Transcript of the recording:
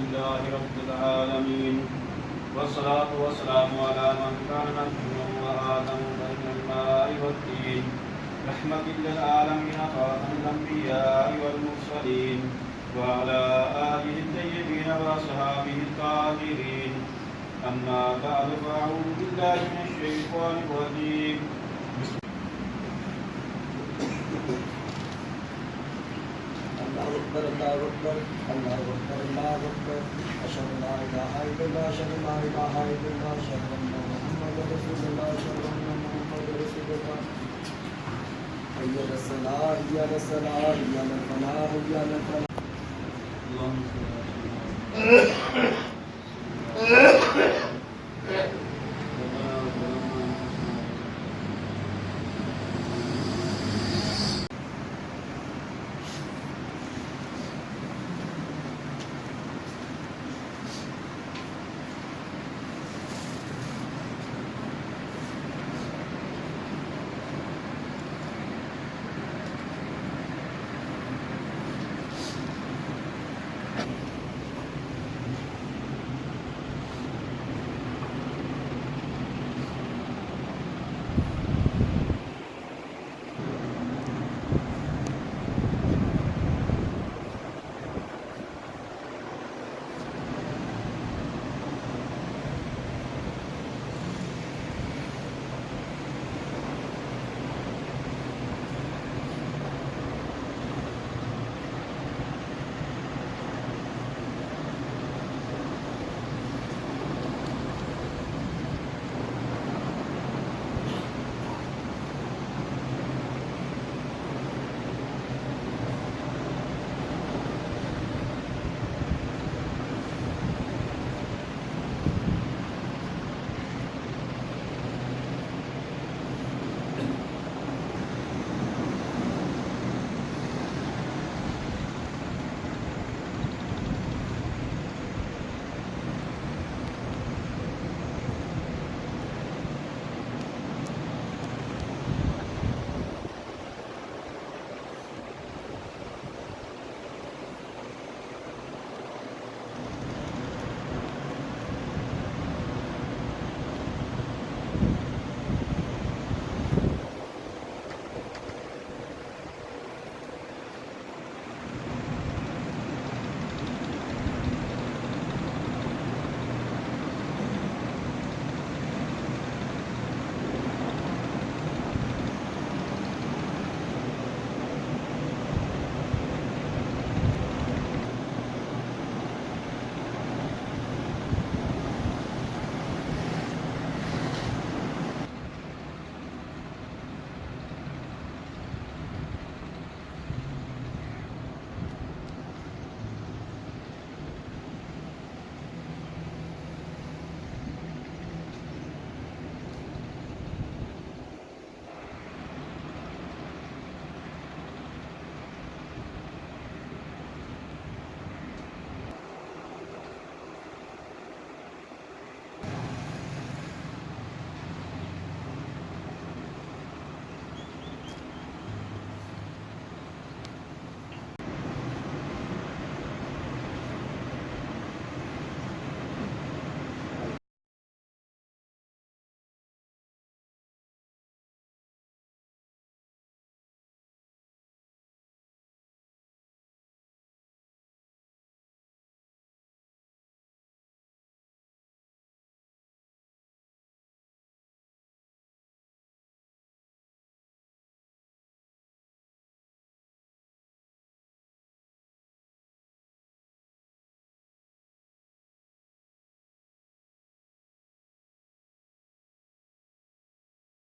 لله رب العالمين والصلاة والسلام على من كان نبيا وآدم بين الماء والطين رحمة للعالمين خاتم الأنبياء والمرسلين وعلى آله الطيبين وأصحابه الطاهرين أما بعد فأعوذ بالله من الشيطان الرجيم الله أكبر الله أكبر الله أكبر الله أكبر أشهد أن لا إله إلا الله أشهد أن لا إله إلا الله أشهد أن محمدا رسول الله أشهد أن محمدا رسول الله حي على الصلاة حي على الصلاة حي على الفلاح حي على الفلاح اللهم صل على سيدنا